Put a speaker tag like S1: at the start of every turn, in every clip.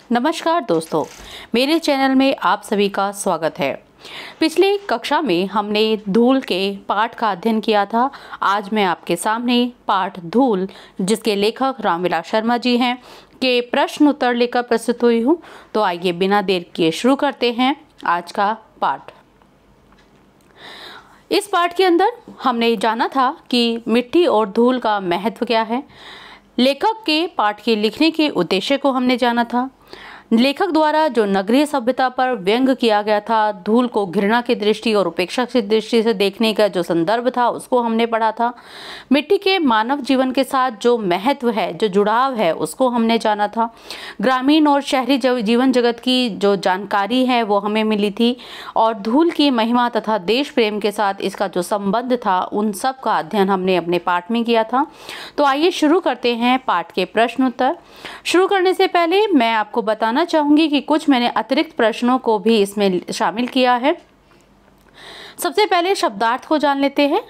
S1: नमस्कार दोस्तों, मेरे चैनल में आप सभी का स्वागत है। पिछले कक्षा में हमने धूल के पाठ का अध्ययन किया था। आज मैं आपके सामने पाठ धूल, जिसके लेखक रामविलास शर्मा जी हैं, के प्रश्न उत्तर लेकर प्रस्तुत हुई हूँ। तो आइए बिना देर किए शुरू करते हैं आज का पाठ। इस पाठ के अंदर हमने जाना था कि मिट्टी और धूल का महत्व क्या है। लेखक के पाठ के लिखने के उद्देश्य को हमने जाना था। लेखक द्वारा जो नगरीय सभ्यता पर व्यंग किया गया था, धूल को घृणा की दृष्टि और उपेक्षा की दृष्टि से देखने का जो संदर्भ था, उसको हमने पढ़ा था। मिट्टी के मानव जीवन के साथ जो महत्व है, जो जुड़ाव है, उसको हमने जाना था। ग्रामीण और शहरी जीवन जगत की जो जानकारी है वो हमें मिली थी, और धूल की महिमा तथा देश प्रेम के साथ इसका जो संबंध था, उन सब का अध्ययन हमने अपने पाठ में किया था। तो आइए शुरू करते हैं पाठ के प्रश्न उत्तर। शुरू करने से पहले मैं आपको बताना चाहूंगी कि कुछ मैंने अतिरिक्त प्रश्नों को भी इसमें शामिल किया है। सबसे पहले शब्दार्थ को जान लेते हैं।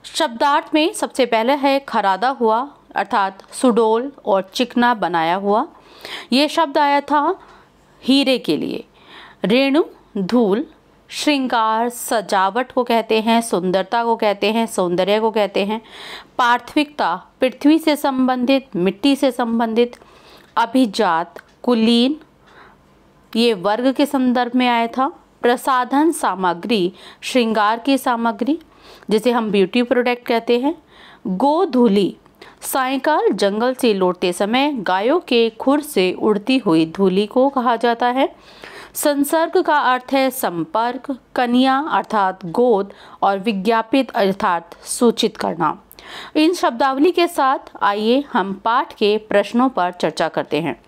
S1: शब्दार्थ में सबसे पहले है खरादा हुआ, अर्थात सुडौल और चिकना बनाया हुआ। यह शब्द आया था हीरे के लिए। रेणु, धूल, श्रृंगार, सजावट को कहते हैं, सुंदरता को कहते हैं, सौंदर्य को कहते हैं। पार्थिविकता, पृथ्वी से संबंधित, मिट्टी से संबंधित। अभिजात, कुलीन, ये वर्ग के संदर्भ में आया था। प्रसाधन सामग्री, श्रृंगार की सामग्री, जिसे हम ब्यूटी प्रोडक्ट कहते हैं। गोधूली, सायंकाल जंगल से लौटते समय गायों के खुर से उड़ती हुई धूली को कहा जाता है। संसर्ग का अर्थ है संपर्क। कन्या अर्थात गोद, और विज्ञापित अर्थात सूचित करना। इन शब्दावली के साथ आइए हम पाठ के प्रश्नों पर चर्चा करते हैं।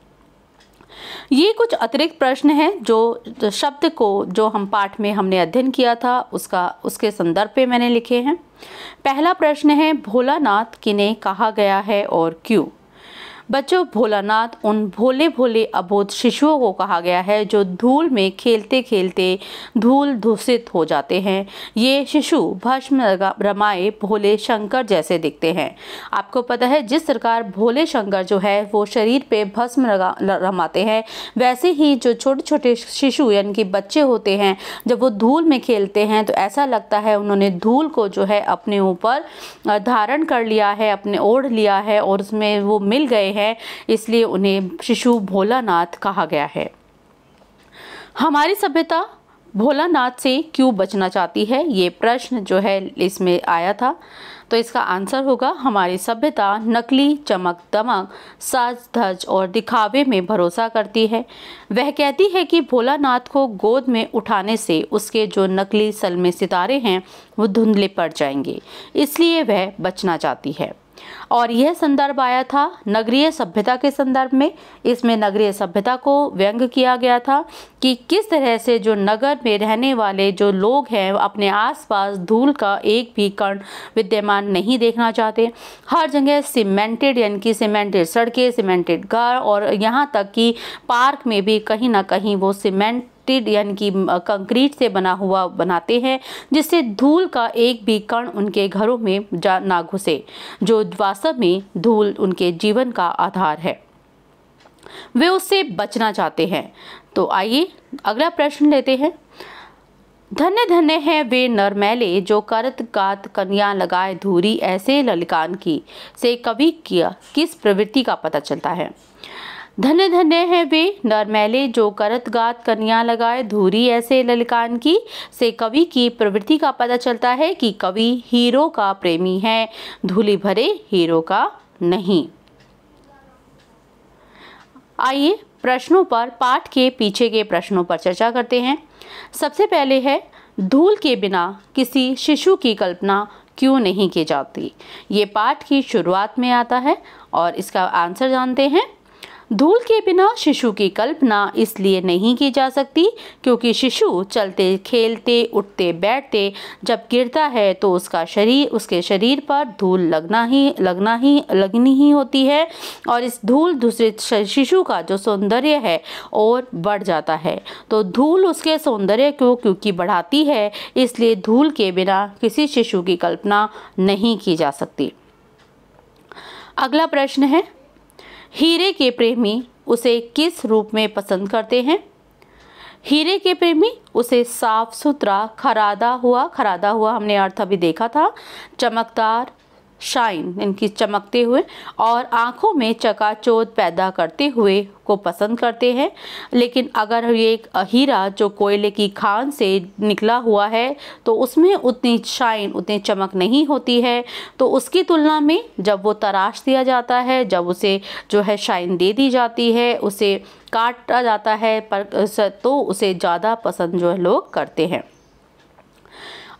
S1: ये कुछ अतिरिक्त प्रश्न हैं जो शब्द को जो हम पाठ में हमने अध्ययन किया था उसके संदर्भ पे मैंने लिखे हैं। पहला प्रश्न है, भोलानाथ किन्हें कहा गया है और क्यों? बच्चों, भोलानाथ उन भोले भोले अबोध शिशुओं को कहा गया है जो धूल में खेलते खेलते धूल दूषित हो जाते हैं। ये शिशु भस्म रमाए भोले शंकर जैसे दिखते हैं। आपको पता है, जिस प्रकार भोले शंकर जो है वो शरीर पे भस्म रमाते हैं, वैसे ही जो छोटे छोटे शिशु यानी कि बच्चे होते हैं, जब वो धूल में खेलते हैं तो ऐसा लगता है उन्होंने धूल को जो है अपने ऊपर धारण कर लिया है, अपने ओढ़ लिया है और उसमें वो मिल गए हैं, इसलिए उन्हें शिशु भोलानाथ कहा गया है। हमारी सभ्यता भोलानाथ से क्यों बचना चाहती है? ये प्रश्न जो है इसमें आया था। तो इसका आंसर होगा, हमारी सभ्यता नकली चमक दमक, साज धज और दिखावे में भरोसा करती है। वह कहती है कि भोलानाथ को गोद में उठाने से उसके जो नकली सलमे सितारे हैं वो धुंधले पड़ जाएंगे, इसलिए वह बचना चाहती है। और यह संदर्भ आया था नगरीय सभ्यता के संदर्भ में। इसमें नगरीय सभ्यता को व्यंग किया गया था कि किस तरह से जो नगर में रहने वाले जो लोग हैं अपने आसपास धूल का एक भी कण विद्यमान नहीं देखना चाहते। हर जगह सीमेंटेड यानी कि सीमेंटेड सड़कें, सीमेंटेड घर, और यहाँ तक कि पार्क में भी कहीं ना कहीं वो सीमेंट यानी कि कंक्रीट से बना हुआ बनाते हैं, जिससे धूल का एक भी कण उनके घरों में ना घुसे, जो वास्तव में धूल उनके जीवन का आधार है। वे उससे बचना चाहते हैं। तो आइए अगला प्रश्न लेते हैं। धन्य धन्य है वे नरमैले जो करत गात कन्या लगाए धूरी ऐसे ललिकान की, से कवि किया किस प्रवृत्ति का पता चलता है? धन्य धन्य है वे नरमैले जो करत गात कन्या लगाए धूरी ऐसे ललिकान की, से कवि की प्रवृत्ति का पता चलता है कि कवि हीरो का प्रेमी है, धूली भरे हीरो का नहीं। आइए प्रश्नों पर, पाठ के पीछे के प्रश्नों पर चर्चा करते हैं। सबसे पहले है, धूल के बिना किसी शिशु की कल्पना क्यों नहीं की जाती? ये पाठ की शुरुआत में आता है और इसका आंसर जानते हैं। धूल के बिना शिशु की कल्पना इसलिए नहीं की जा सकती क्योंकि शिशु चलते खेलते उठते बैठते जब गिरता है तो उसके शरीर पर धूल लगनी ही होती है, और इस धूल दूसरे शिशु का जो सौंदर्य है और बढ़ जाता है। तो धूल उसके सौंदर्य को क्योंकि बढ़ाती है, इसलिए धूल के बिना किसी शिशु की कल्पना नहीं की जा सकती। अगला प्रश्न है, हीरे के प्रेमी उसे किस रूप में पसंद करते हैं? हीरे के प्रेमी उसे साफ सुथरा, खरादा हुआ हमने अर्थ अभी देखा था, चमकदार, शाइन इनकी चमकते हुए और आंखों में चकाचौंध पैदा करते हुए को पसंद करते हैं। लेकिन अगर ये एक हीरा जो कोयले की खान से निकला हुआ है तो उसमें उतनी शाइन, उतनी चमक नहीं होती है, तो उसकी तुलना में जब वो तराश दिया जाता है, जब उसे जो है शाइन दे दी जाती है, उसे काटा जाता है तो उसे ज़्यादा पसंद जो है लोग करते हैं।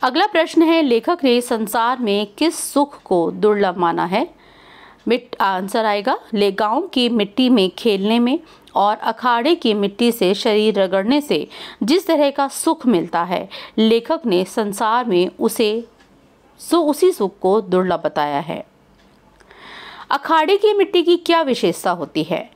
S1: अगला प्रश्न है, लेखक ने संसार में किस सुख को दुर्लभ माना है? आंसर आएगा, गांव की मिट्टी में खेलने में और अखाड़े की मिट्टी से शरीर रगड़ने से जिस तरह का सुख मिलता है, लेखक ने संसार में उसी सुख को दुर्लभ बताया है। अखाड़े की मिट्टी की क्या विशेषता होती है?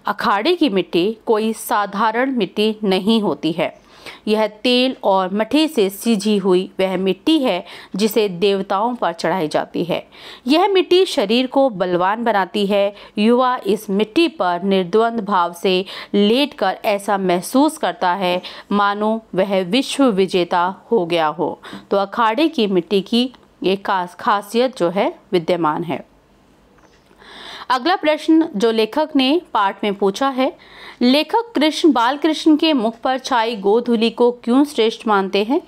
S1: अखाड़े की मिट्टी कोई साधारण मिट्टी नहीं होती है। यह तेल और मठे से सींची हुई वह मिट्टी है जिसे देवताओं पर चढ़ाई जाती है। यह मिट्टी शरीर को बलवान बनाती है। युवा इस मिट्टी पर निर्द्वंद भाव से लेटकर ऐसा महसूस करता है मानो वह विश्व विजेता हो गया हो। तो अखाड़े की मिट्टी की एक खासियत जो है विद्यमान है। अगला प्रश्न जो लेखक ने पाठ में पूछा है, लेखक बालकृष्ण के मुख पर छाई गोधूलि को क्यों श्रेष्ठ मानते हैं?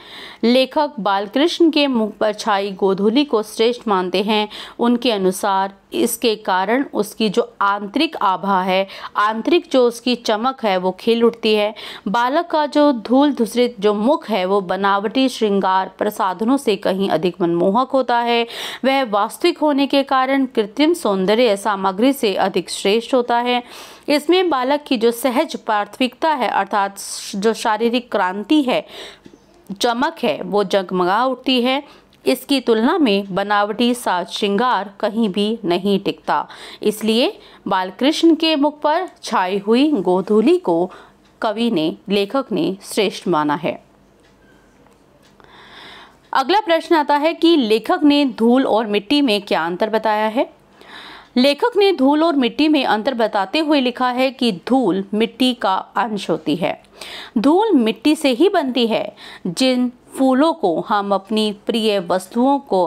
S1: लेखक बालकृष्ण के मुख पर छाई गोधूलि को श्रेष्ठ मानते हैं। उनके अनुसार इसके कारण उसकी जो आंतरिक आभा है, आंतरिक जो उसकी चमक है वो खिल उठती है। बालक का जो धूल धूसरित जो मुख है वो बनावटी श्रृंगार प्रसाधनों से कहीं अधिक मनमोहक होता है। वह वास्तविक होने के कारण कृत्रिम सौंदर्य सामग्री से अधिक श्रेष्ठ होता है। इसमें बालक की जो सहज पार्थिविकता है, अर्थात जो शारीरिक क्रांति है, चमक है, वो जगमगा उठती है। इसकी तुलना में बनावटी साज श्रृंगार कहीं भी नहीं टिकता। इसलिए बालकृष्ण के मुख पर छाई हुई गोधूलि को लेखक ने श्रेष्ठ माना है। अगला प्रश्न आता है कि लेखक ने धूल और मिट्टी में क्या अंतर बताया है? लेखक ने धूल और मिट्टी में अंतर बताते हुए लिखा है कि धूल मिट्टी का अंश होती है। धूल मिट्टी से ही बनती है। जिन फूलों को हम अपनी प्रिय वस्तुओं को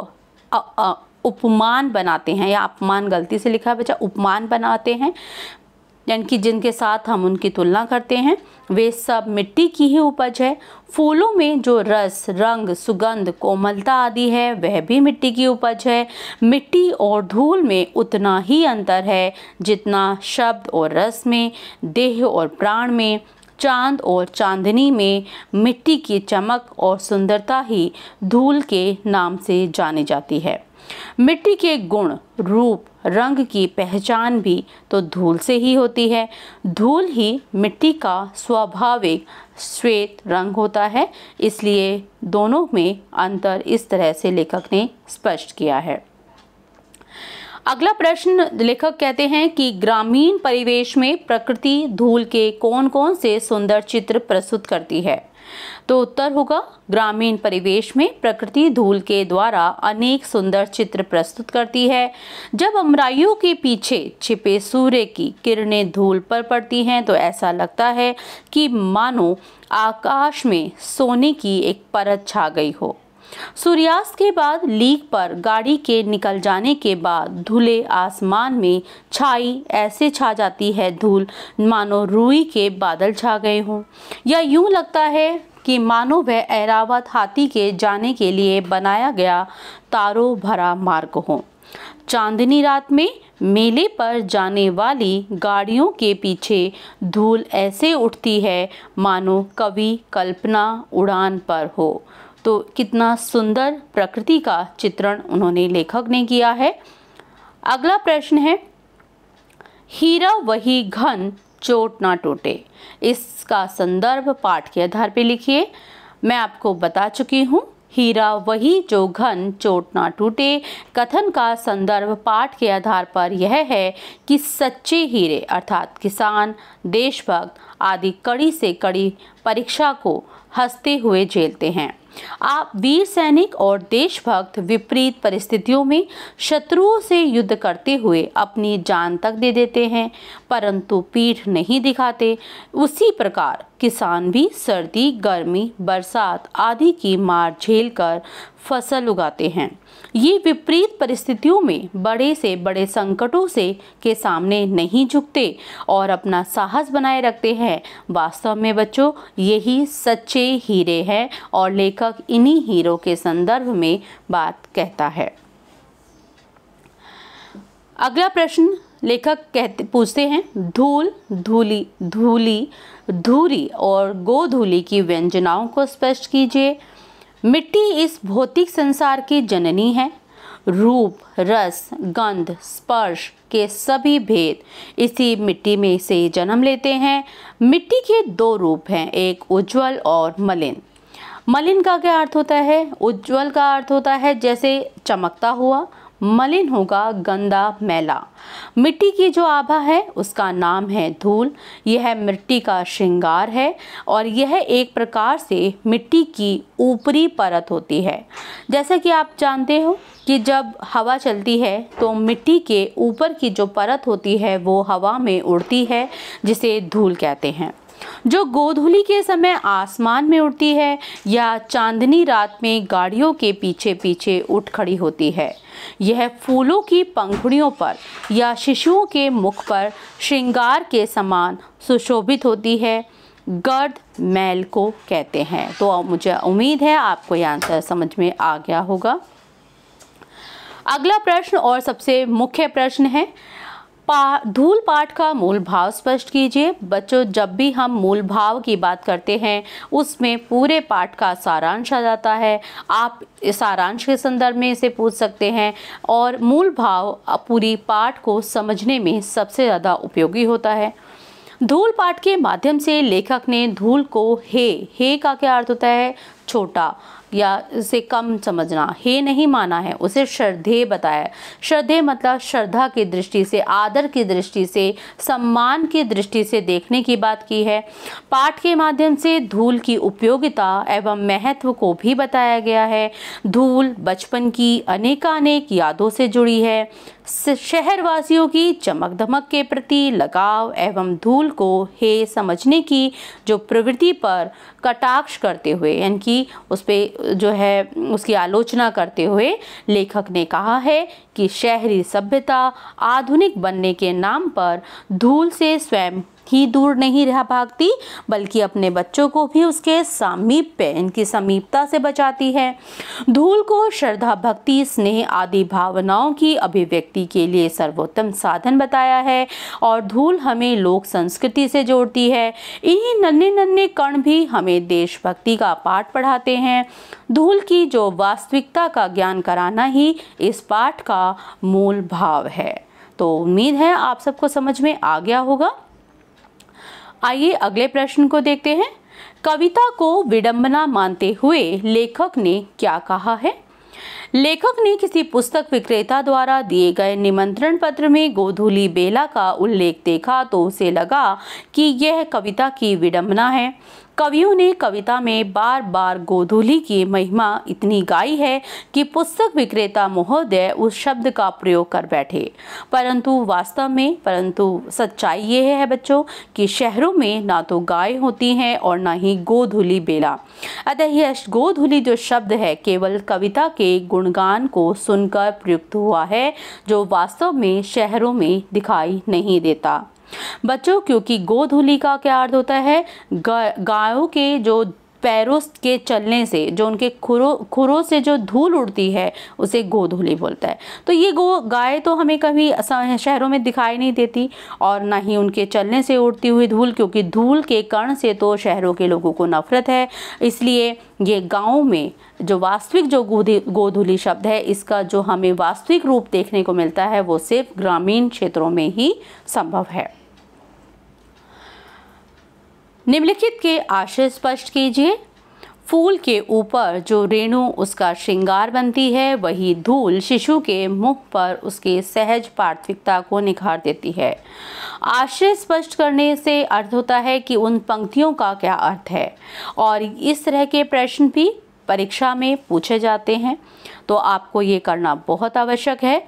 S1: उपमान बनाते हैं, या अपमान गलती से लिखा है बच्चा, उपमान बनाते हैं, यानी कि जिनके साथ हम उनकी तुलना करते हैं, वे सब मिट्टी की ही उपज है। फूलों में जो रस, रंग, सुगंध, कोमलता आदि है वह भी मिट्टी की उपज है। मिट्टी और धूल में उतना ही अंतर है जितना शब्द और रस में, देह और प्राण में, चांद और चांदनी में। मिट्टी की चमक और सुंदरता ही धूल के नाम से जानी जाती है। मिट्टी के गुण, रूप, रंग की पहचान भी तो धूल से ही होती है। धूल ही मिट्टी का स्वाभाविक श्वेत रंग होता है। इसलिए दोनों में अंतर इस तरह से लेखक ने स्पष्ट किया है। अगला प्रश्न लेखक कहते हैं कि ग्रामीण परिवेश में प्रकृति धूल के कौन कौन से सुंदर चित्र प्रस्तुत करती है? तो उत्तर होगा, ग्रामीण परिवेश में प्रकृति धूल के द्वारा अनेक सुंदर चित्र प्रस्तुत करती है। जब अमराइयों के पीछे छिपे सूर्य की किरणें धूल पर पड़ती हैं तो ऐसा लगता है कि मानो आकाश में सोने की एक परत छा गई हो। सूर्यास्त के बाद लीक पर गाड़ी के निकल जाने के बाद धुले आसमान में ऐसे छा जाती है धूल मानो रुई के बादल छा गए हों, या यूं लगता है कि मानो वह ऐरावत हाथी के जाने के लिए बनाया गया तारों भरा मार्ग हो। चांदनी रात में मेले पर जाने वाली गाड़ियों के पीछे धूल ऐसे उठती है मानो कवि कल्पना उड़ान पर हो। तो कितना सुंदर प्रकृति का चित्रण उन्होंने लेखक ने किया है। अगला प्रश्न है, हीरा वही घन चोट ना टूटे, इसका संदर्भ पाठ के आधार पर लिखिए। मैं आपको बता चुकी हूँ, हीरा वही जो घन चोट ना टूटे कथन का संदर्भ पाठ के आधार पर यह है कि सच्चे हीरे अर्थात किसान, देशभक्त आदि कड़ी से कड़ी परीक्षा को हंसते हुए झेलते हैं। आप वीर सैनिक और देशभक्त विपरीत परिस्थितियों में शत्रुओं से युद्ध करते हुए अपनी जान तक दे देते हैं, परंतु पीठ नहीं दिखाते। उसी प्रकार किसान भी सर्दी, गर्मी, बरसात आदि की मार झेलकर फसल उगाते हैं। ये विपरीत परिस्थितियों में बड़े से बड़े संकटों से के सामने नहीं झुकते और अपना साहस बनाए रखते हैं। वास्तव में बच्चों, यही सच्चे हीरे हैं और लेखक इन्हीं हीरो के संदर्भ में बात कहता है। अगला प्रश्न लेखक पूछते हैं, धूल, धूली, धूली, धूरी और गोधूली की व्यंजनाओं को स्पष्ट कीजिए। मिट्टी इस भौतिक संसार की जननी है। रूप, रस, गंध, स्पर्श के सभी भेद इसी मिट्टी में से जन्म लेते हैं। मिट्टी के दो रूप हैं, एक उज्जवल और मलिन। मलिन का क्या अर्थ होता है? उज्जवल का अर्थ होता है जैसे चमकता हुआ, मलिन होगा गंदा, मैला। मिट्टी की जो आभा है उसका नाम है धूल। यह मिट्टी का श्रृंगार है और यह एक प्रकार से मिट्टी की ऊपरी परत होती है। जैसा कि आप जानते हो कि जब हवा चलती है तो मिट्टी के ऊपर की जो परत होती है वो हवा में उड़ती है, जिसे धूल कहते हैं, जो गोधूली के समय आसमान में उड़ती है या चांदनी रात में गाड़ियों के पीछे पीछे उठ खड़ी होती है। यह फूलों की पंखुड़ियों पर या शिशुओं के मुख पर श्रृंगार के समान सुशोभित होती है। गर्द मैल को कहते हैं। तो मुझे उम्मीद है आपको यह आंसर समझ में आ गया होगा। अगला प्रश्न और सबसे मुख्य प्रश्न है, धूल पाठ का मूल भाव स्पष्ट कीजिए। बच्चों, जब भी हम मूल भाव की बात करते हैं उसमें पूरे पाठ का सारांश आ जाता है। आप इस सारांश के संदर्भ में इसे पूछ सकते हैं और मूल भाव पूरी पाठ को समझने में सबसे ज़्यादा उपयोगी होता है। धूल पाठ के माध्यम से लेखक ने धूल को हे का क्या अर्थ होता है? छोटा या इसे कम समझना, हे नहीं माना है, उसे श्रद्धेय बताया। श्रद्धेय मतलब श्रद्धा की दृष्टि से, आदर की दृष्टि से, सम्मान की दृष्टि से देखने की बात की है। पाठ के माध्यम से धूल की उपयोगिता एवं महत्व को भी बताया गया है। धूल बचपन की अनेकानेक यादों से जुड़ी है। शहरवासियों की चमक धमक के प्रति लगाव एवं धूल को हे समझने की जो प्रवृत्ति पर कटाक्ष करते हुए, यानी कि उस पे जो है उसकी आलोचना करते हुए लेखक ने कहा है कि शहरी सभ्यता आधुनिक बनने के नाम पर धूल से स्वयं ही दूर नहीं रह भागती, बल्कि अपने बच्चों को भी उसके सामीप्य, इनकी समीपता से बचाती है। धूल को श्रद्धा, भक्ति, स्नेह आदि भावनाओं की अभिव्यक्ति के लिए सर्वोत्तम साधन बताया है और धूल हमें लोक संस्कृति से जोड़ती है। इन्हीं नन्हे नन्हे कण भी हमें देशभक्ति का पाठ पढ़ाते हैं। धूल की जो वास्तविकता का ज्ञान कराना ही इस पाठ का मूल भाव है। तो उम्मीद है आप सबको समझ में आ गया होगा। आइए अगले प्रश्न को देखते हैं। कविता को विडंबना मानते हुए लेखक ने क्या कहा है? लेखक ने किसी पुस्तक विक्रेता द्वारा दिए गए निमंत्रण पत्र में गोधूली बेला का उल्लेख देखा तो उसे लगा कि यह कविता की विडंबना है। कवियों ने कविता में बार बार गोधूली की महिमा इतनी गाई है कि पुस्तक विक्रेता महोदय उस शब्द का प्रयोग कर बैठे। परंतु सच्चाई ये है बच्चों कि शहरों में ना तो गाय होती हैं और ना ही गोधूली बेला। अतः यह गोधूली जो शब्द है केवल कविता के गुणगान को सुनकर प्रयुक्त हुआ है, जो वास्तव में शहरों में दिखाई नहीं देता। बच्चों, क्योंकि गोधूली का क्या अर्थ होता है? गायों के जो पैरों के चलने से, जो उनके खुरों से जो धूल उड़ती है उसे गोधूली बोलता है। तो ये गाय तो हमें कभी शहरों में दिखाई नहीं देती और ना ही उनके चलने से उड़ती हुई धूल, क्योंकि धूल के कण से तो शहरों के लोगों को नफरत है। इसलिए ये गाँव में जो वास्तविक जो गोधूली शब्द है, इसका जो हमें वास्तविक रूप देखने को मिलता है वो सिर्फ ग्रामीण क्षेत्रों में ही संभव है। निम्नलिखित के आशय स्पष्ट कीजिए। फूल के ऊपर जो रेणु उसका श्रृंगार बनती है, वही धूल शिशु के मुख पर उसके सहज पार्थिवता को निखार देती है। आशय स्पष्ट करने से अर्थ होता है कि उन पंक्तियों का क्या अर्थ है, और इस तरह के प्रश्न भी परीक्षा में पूछे जाते हैं, तो आपको ये करना बहुत आवश्यक है।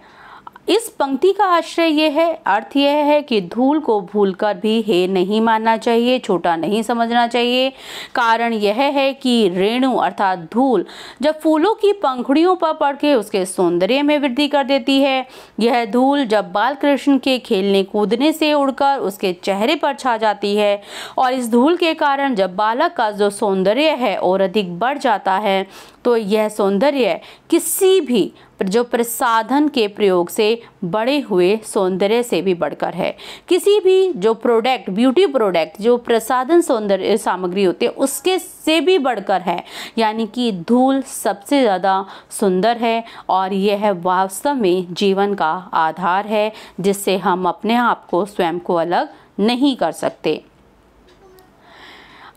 S1: इस पंक्ति का आश्रय ये है, अर्थ यह है कि धूल को भूलकर भी हे नहीं मानना चाहिए, छोटा नहीं समझना चाहिए। कारण यह है कि रेणु अर्थात धूल जब फूलों की पंखुड़ियों पर पड़ के उसके सौंदर्य में वृद्धि कर देती है, यह धूल जब बाल कृष्ण के खेलने कूदने से उड़कर उसके चेहरे पर छा जाती है और इस धूल के कारण जब बालक का जो सौंदर्य है और अधिक बढ़ जाता है, तो यह सौंदर्य किसी भी जो प्रसाधन के प्रयोग से बड़े हुए सौंदर्य से भी बढ़कर है। किसी भी जो प्रोडक्ट, ब्यूटी प्रोडक्ट, जो प्रसाधन सौंदर्य सामग्री होती है उसके से भी बढ़कर है। यानी कि धूल सबसे ज़्यादा सुंदर है और यह वास्तव में जीवन का आधार है, जिससे हम अपने आप को स्वयं को अलग नहीं कर सकते।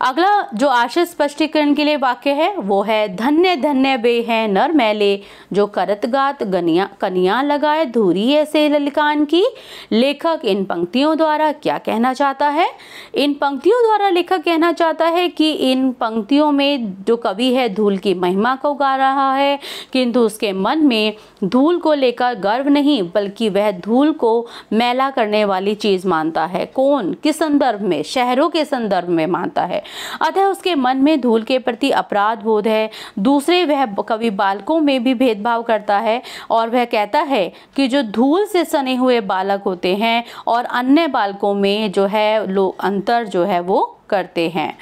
S1: अगला जो आशय स्पष्टीकरण के लिए वाक्य है वो है, धन्य धन्य वे हैं नर मैले जो करत गात कनिया लगाए धूरी ऐसे ललकान की। लेखक इन पंक्तियों द्वारा क्या कहना चाहता है? इन पंक्तियों द्वारा लेखक कहना चाहता है कि इन पंक्तियों में जो कवि है धूल की महिमा को गा रहा है, किंतु उसके मन में धूल को लेकर गर्व नहीं, बल्कि वह धूल को मैला करने वाली चीज मानता है। कौन, किस संदर्भ में? शहरों के संदर्भ में मानता है। अतः उसके मन में धूल के प्रति अपराध बोध है। दूसरे, वह कवि बालकों में भी भेदभाव करता है और वह कहता है कि जो धूल से सने हुए बालक होते हैं और अन्य बालकों में जो है लोग अंतर जो है वो करते हैं।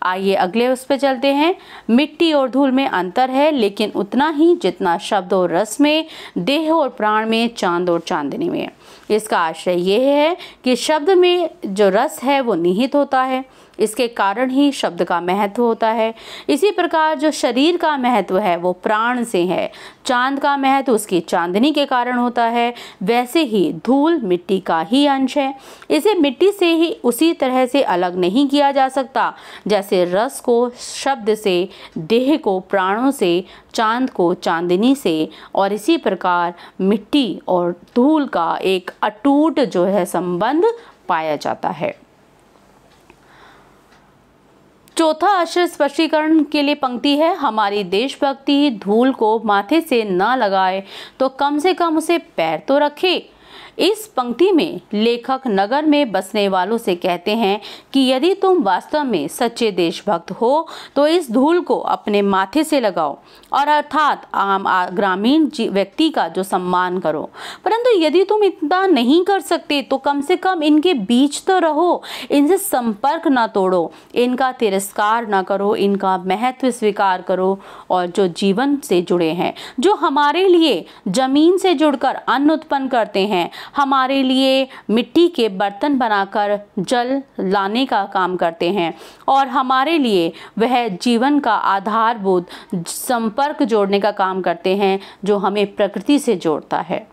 S1: आइए अगले उस पे चलते हैं। मिट्टी और धूल में अंतर है, लेकिन उतना ही जितना शब्द और रस में, देह और प्राण में, चांद और चांदनी में। इसका आशय यह है कि शब्द में जो रस है वो निहित होता है, इसके कारण ही शब्द का महत्व होता है। इसी प्रकार जो शरीर का महत्व है वो प्राण से है, चांद का महत्व उसकी चांदनी के कारण होता है, वैसे ही धूल मिट्टी का ही अंश है। इसे मिट्टी से ही उसी तरह से अलग नहीं किया जा सकता जैसे रस को शब्द से, देह को प्राणों से, चांद को चांदनी से, और इसी प्रकार मिट्टी और धूल का एक अटूट जो है संबंध पाया जाता है। चौथा आशय स्पष्टीकरण के लिए पंक्ति है, हमारी देशभक्ति धूल को माथे से न लगाए तो कम से कम उसे पैर तो रखे। इस पंक्ति में लेखक नगर में बसने वालों से कहते हैं कि यदि तुम वास्तव में सच्चे देशभक्त हो तो इस धूल को अपने माथे से लगाओ और अर्थात आम ग्रामीण व्यक्ति का जो सम्मान करो। परंतु यदि तुम इतना नहीं कर सकते तो कम से कम इनके बीच तो रहो, इनसे संपर्क ना तोड़ो, इनका तिरस्कार ना करो, इनका महत्व स्वीकार करो। और जो जीवन से जुड़े हैं, जो हमारे लिए जमीन से जुड़कर अन्न उत्पन्न करते हैं, हमारे लिए मिट्टी के बर्तन बनाकर जल लाने का काम करते हैं और हमारे लिए वह जीवन का आधारभूत संपर्क जोड़ने का काम करते हैं जो हमें प्रकृति से जोड़ता है।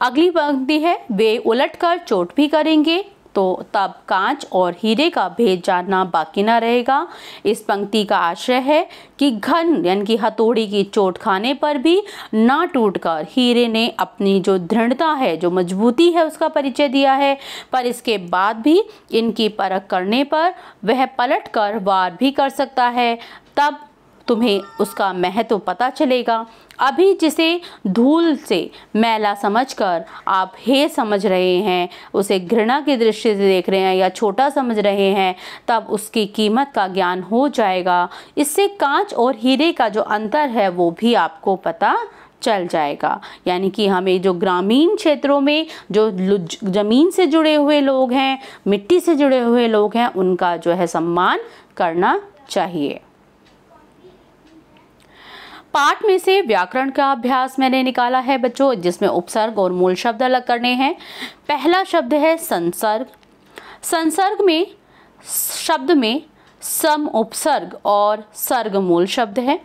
S1: अगली पंक्ति है, वे उलटकर चोट भी करेंगे तो तब कांच और हीरे का भेद जानना बाकी न रहेगा। इस पंक्ति का आशय है कि घन यानी कि हथौड़ी की चोट खाने पर भी ना टूटकर हीरे ने अपनी जो दृढ़ता है, जो मजबूती है उसका परिचय दिया है, पर इसके बाद भी इनकी परख करने पर वह पलटकर वार भी कर सकता है, तब तुम्हें उसका महत्व पता चलेगा। अभी जिसे धूल से मैला समझकर आप हे समझ रहे हैं, उसे घृणा की दृष्टि से देख रहे हैं या छोटा समझ रहे हैं, तब उसकी कीमत का ज्ञान हो जाएगा। इससे कांच और हीरे का जो अंतर है वो भी आपको पता चल जाएगा। यानी कि हमें जो ग्रामीण क्षेत्रों में जो जमीन से जुड़े हुए लोग हैं, मिट्टी से जुड़े हुए लोग हैं, उनका जो है सम्मान करना चाहिए। पाठ में से व्याकरण का अभ्यास मैंने निकाला है बच्चों, जिसमें उपसर्ग और मूल शब्द अलग करने हैं। पहला शब्द है संसर्ग। संसर्ग में शब्द में सम उपसर्ग और सर्ग मूल शब्द है।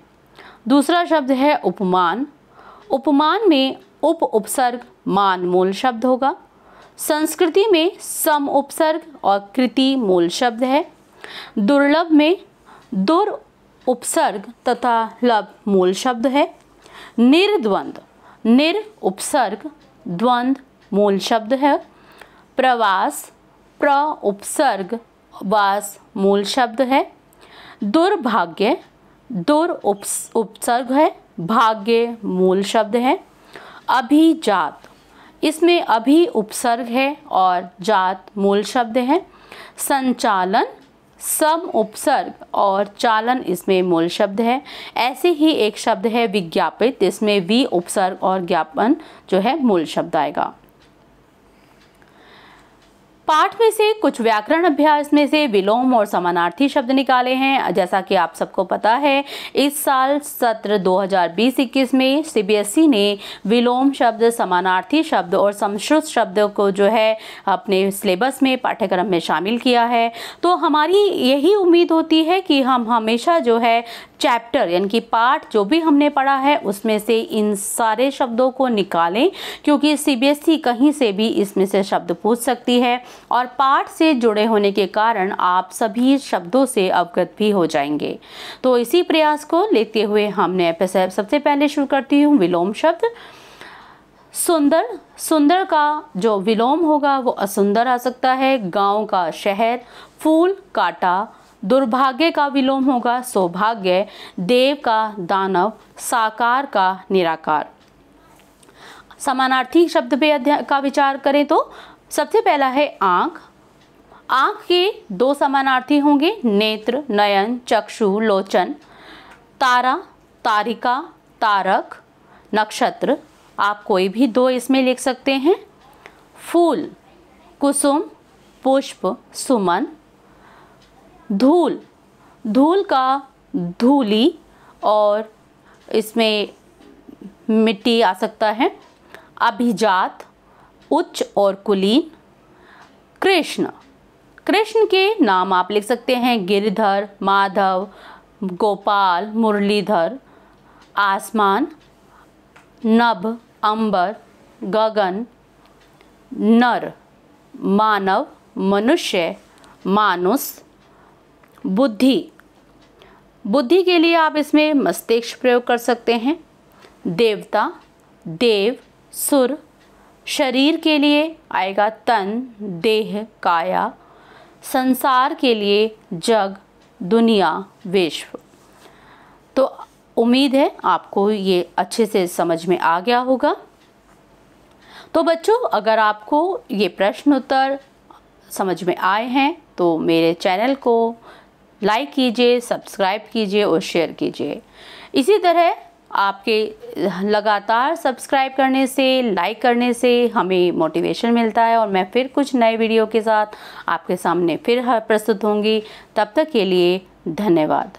S1: दूसरा शब्द है उपमान। उपमान में उप उपसर्ग मान मूल शब्द होगा। संस्कृति में सम उपसर्ग और कृति मूल शब्द है। दुर्लभ में दुर उपसर्ग तथा लभ मूल शब्द है। निर्द्वंद निर उपसर्ग द्वंद मूल शब्द है। प्रवास प्र उपसर्ग वास मूल शब्द है। दुर्भाग्य, दुर उपसर्ग है, भाग्य मूल शब्द है। अभिजात, इसमें अभी उपसर्ग है और जात मूल शब्द है। संचालन, सम उपसर्ग और चालन इसमें मूल शब्द है। ऐसे ही एक शब्द है विज्ञापित, इसमें वि उपसर्ग और ज्ञापन जो है मूल शब्द आएगा। पाठ में से कुछ व्याकरण अभ्यास में से विलोम और समानार्थी शब्द निकाले हैं। जैसा कि आप सबको पता है, इस साल सत्र 2020-21 में सीबीएसई ने विलोम शब्द, समानार्थी शब्द और समश्रुत शब्दों को जो है अपने सिलेबस में, पाठ्यक्रम में शामिल किया है। तो हमारी यही उम्मीद होती है कि हम हमेशा जो है चैप्टर यानी कि पाठ जो भी हमने पढ़ा है उसमें से इन सारे शब्दों को निकालें, क्योंकि सीबीएसई कहीं से भी इसमें से शब्द पूछ सकती है और पाठ से जुड़े होने के कारण आप सभी शब्दों से अवगत भी हो जाएंगे। तो इसी प्रयास को लेते हुए हमने सबसे पहले शुरू करती हूँ विलोम शब्द। सुंदर, सुंदर का जो विलोम होगा वो असुंदर आ सकता है। गांव का शहर, फूल काटा, दुर्भाग्य का विलोम होगा सौभाग्य, देव का दानव, साकार का निराकार। समानार्थी शब्द पे का विचार करें तो सबसे पहला है आँख। आँख के दो समानार्थी होंगे, नेत्र, नयन, चक्षु, लोचन। तारा, तारिका, तारक, नक्षत्र, आप कोई भी दो इसमें लिख सकते हैं। फूल, कुसुम, पुष्प, सुमन। धूल, धूल का धूली और इसमें मिट्टी आ सकता है। अभिजात, उच्च और कुलीन। कृष्ण, कृष्ण के नाम आप लिख सकते हैं गिरधर, माधव, गोपाल, मुरलीधर। आसमान, नभ, अंबर, गगन। नर, मानव, मनुष्य, मानुस। बुद्धि, बुद्धि के लिए आप इसमें मस्तिष्क प्रयोग कर सकते हैं। देवता, देव, सुर। शरीर के लिए आएगा तन, देह, काया। संसार के लिए जग, दुनिया, विश्व। तो उम्मीद है आपको ये अच्छे से समझ में आ गया होगा। तो बच्चों, अगर आपको ये प्रश्न उत्तर समझ में आए हैं तो मेरे चैनल को लाइक कीजिए, सब्सक्राइब कीजिए और शेयर कीजिए। इसी तरह आपके लगातार सब्सक्राइब करने से, लाइक करने से हमें मोटिवेशन मिलता है और मैं फिर कुछ नए वीडियो के साथ आपके सामने फिर प्रस्तुत होंगी। तब तक के लिए धन्यवाद।